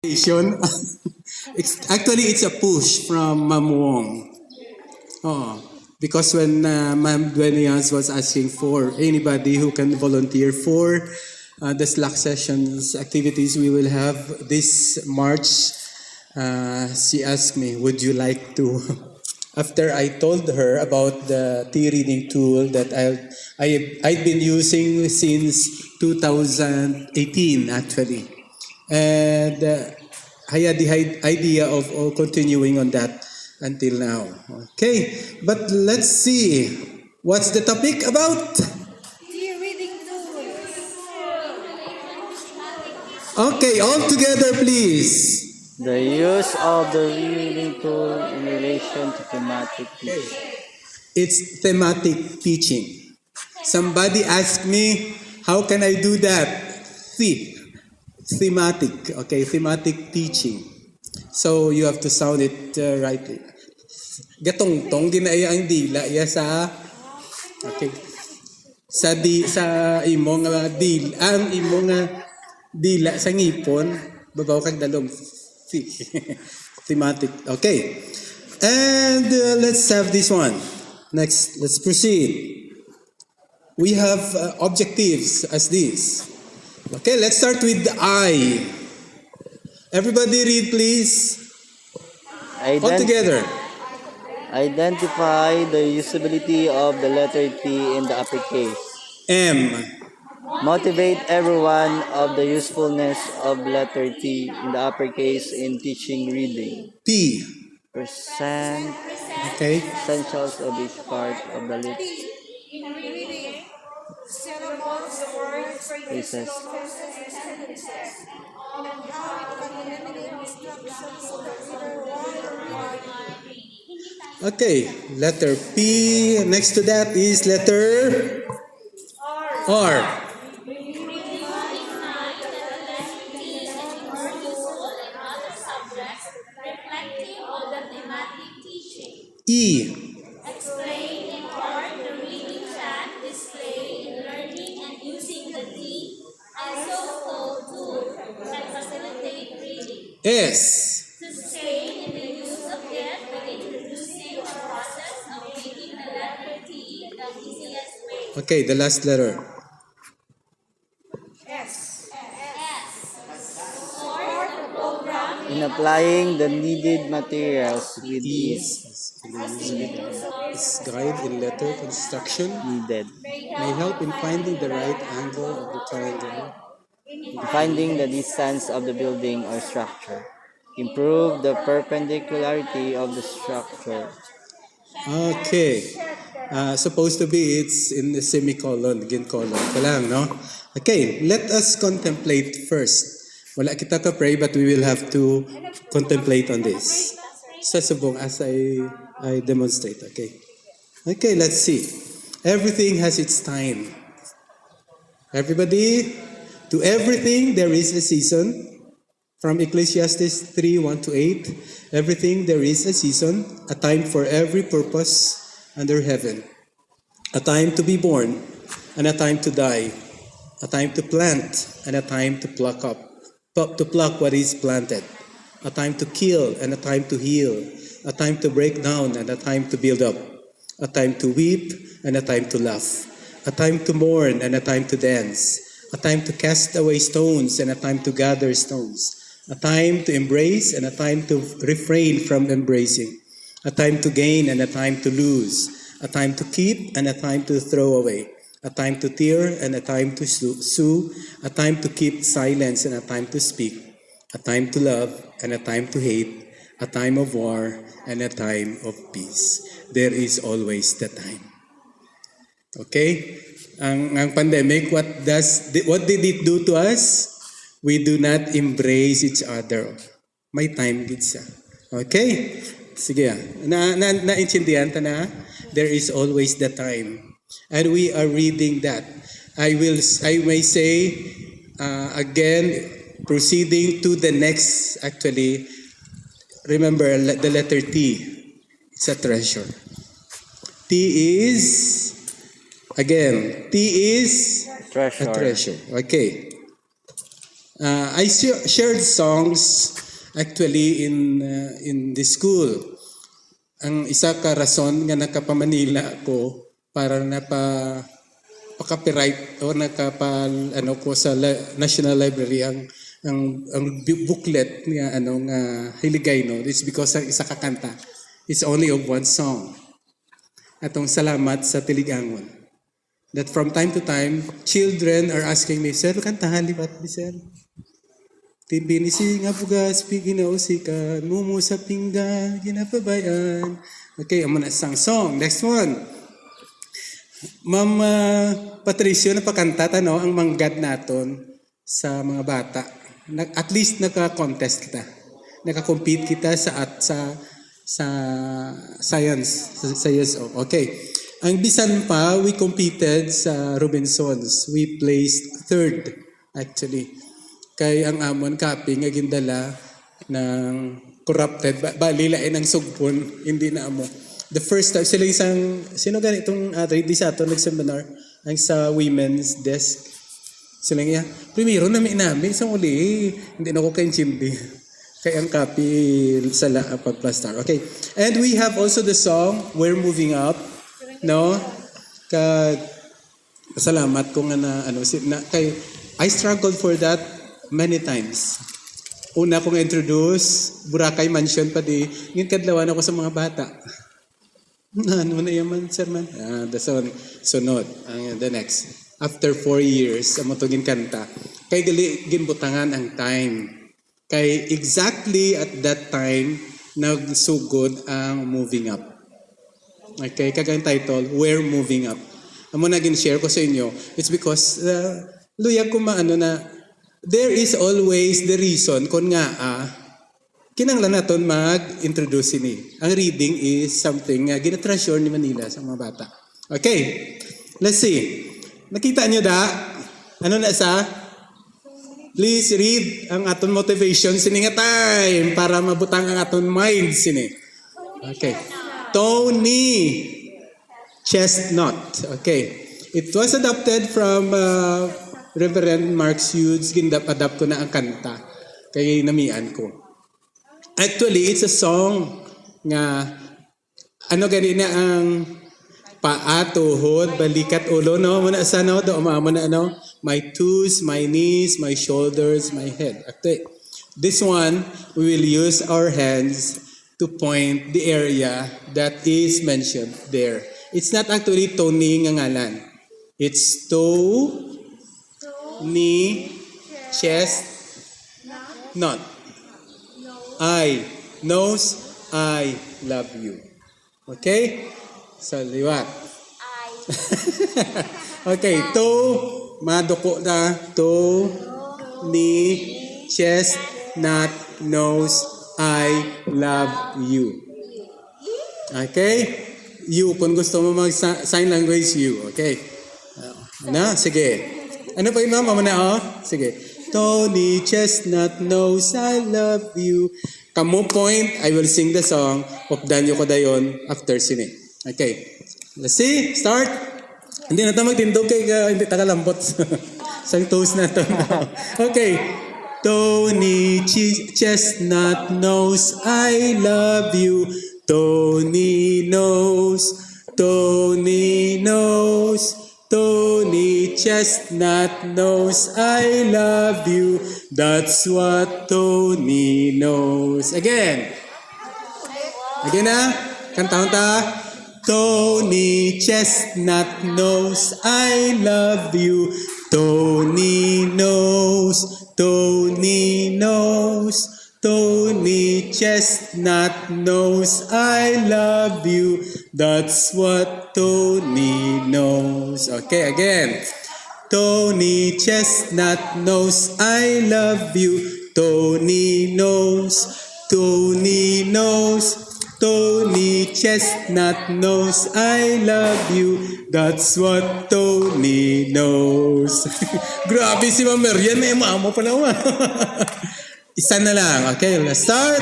Actually, it's a push from Ma'am Wong. Oh, because when Ma'am Duenas was asking for anybody who can volunteer for the SLAC sessions activities we will have this March, she asked me, would you like to? After I told her about the tea reading tool that I've been using since 2018 actually. And I had the idea of continuing on that until now. Okay, but let's see. What's the topic about? Reading tools. Okay, all together please. The use of the reading tool in relation to thematic teaching. It's thematic teaching. Somebody asked me, how can I do that? Thematic, okay, thematic teaching. So you have to sound it rightly. Gatong-tong ginaya ang dila ya sa okay. Sa imo nga ang imo nga dila sa ngipon babaw kag dalom. Thematic. Okay. And let's have this one. Next, let's proceed. We have objectives as this. Okay, let's start with the I. Everybody read, please. All together. Identify the usability of the letter T in the uppercase. M. Motivate everyone of the usefulness of letter T in the uppercase in teaching reading. P. Present Okay. essentials of each part of the list. Reading. Syllables, words, Phrases. sentences. And how it can eliminate distractions so that reader while reading. Okay, letter P. Next to that is letter R. E. Explain in part the reading chat display in learning and using the T as so-called tool that facilitate reading. S. Sustain in the use of it by introducing a process of making the letter T the easiest way. Okay, the last letter. S. Support the program In applying the needed materials with ease. Is guide in letter construction. Needed. May help in finding the right angle of the triangle. Finding the distance of the building or structure. Improve the perpendicularity of the structure. Okay. Supposed to be it's in the semicolon, again colon. Kalang, no? Okay, let us contemplate first. Wala kita to pray, but we will have to contemplate on this. Sa subong as I demonstrate, okay? Okay, let's see. Everything has its time. Everybody, to everything there is a season. From Ecclesiastes 3:1-8, everything there is a season, a time for every purpose under heaven. A time to be born and a time to die. A time to plant and a time to pluck up. To pluck what is planted. A time to kill and a time to heal. A time to break down and a time to build up. A time to weep and a time to laugh. A time to mourn and a time to dance. A time to cast away stones and a time to gather stones. A time to embrace and a time to refrain from embracing. A time to gain and a time to lose. A time to keep and a time to throw away. A time to tear and a time to sue. A time to keep silence and a time to speak. A time to love and a time to hate. A time of war and a time of peace. There is always the time. Okay? Ang pandemic, what did it do to us? We do not embrace each other. May time gid siya. Okay? Sige. Naintindihan ta na? There is always the time. And we are reading that. I may say again, proceeding to the next, actually, remember the letter T. It's a treasure. T is, again, T is Treasure. a treasure. Okay. I shared songs actually in the school. Ang isa ka rason nga nakapamanila ko para pa-copyright o ko sa National Library ang booklet nga nga hiligay no. It's because ang isa ka kanta. It's only of one song. Atong salamat sa tiligangon. That from time to time, children are asking me, Sir, kantahan libat ni Sir? Tibinisi nga bugas, piginausik ka, mumu sa pinggan, ginapabayan. Okay, amo na isang song. Next one. Ma'am Patricio, napakanta no, ang manggad naton sa mga bata. At least naka-contest kita. Naka-compete kita sa science. Okay. Ang bisan pa, we competed sa Robinsons. We placed third, actually. Kay ang amon copy nga gindala ng corrupted. Lilain ang sugpon, hindi na amo. The first time, sila isang, sino ganitong ready sa ato nag-seminar? Ang sa women's desk. Sila nga, primero namin, isang uli, hindi na ako kaintindi. Kaya ang copy sa pag-plastar. Okay. And we have also the song, We're Moving Up. No? Salamat ko nga kay I struggled for that many times. Una kong introduce, Boracay Mansion pa di, ngayon kadlawan ako sa mga bata. Ano na yaman, sir man? The sunod. The next. After 4 years, amo to ginkanta. Kay ginbutangan ang time. Kay exactly at that time, nagsugod ang Moving Up. Okay, kagang title, We're Moving Up. Amo na gin-share ko sa inyo. It's because, luyag ko maano na, there is always the reason kung nga, kinanglan naton mag-introduce ini. Ang reading is something gina-treasure ni Manila sa mga bata. Okay, let's see. Nakita nyo da? Ano na sa? Please read ang aton motivation sini nga time para mabutang ang aton mind sini. Okay. Tony Chestnut. Okay. It was adopted from Reverend Mark Hughes. Adapt ko na ang kanta. Kay namian ko. Actually, it's a song nga gani na ang paa, tuhod, balikat, ulo, no? Muna sa no? Muna my toes, my knees, my shoulders, my head. Okay. This one, we will use our hands to point the area that is mentioned there. It's not actually Tony nga ngalan. It's toe, knee, chest, not. I, nose, I love you. Okay? Sa liwat. Okay, toe, maduko na, toe, knee, chest, not, nose, I love you. Okay? You, kung gusto mo mag-sign language, you. Okay? Sige. Ano pa yun, mama na, Sige. Tony Chestnut knows I love you. Kamu point, I will sing the song. Popdan nyo ko dayon after sini. Okay. Let's see. Start. Hindi na tayo magtindog kay hindi takalambot. Sang toast na to. Okay. Tony Chestnut knows I love you. Tony knows. Tony knows. Tony Chestnut knows I love you. That's what Tony knows. Again. Again na. Kantahon ta. Tony Chestnut knows I love you. Tony knows. Tony knows. Tony Chestnut knows I love you. That's what Tony knows. Okay, again. Tony Chestnut knows I love you. Tony knows. Tony knows. Tony Chestnut knows I love you. That's what Tony knows. Grabe si Ma'am Marian. May amo pa naman. Isa na lang. Okay, let's start.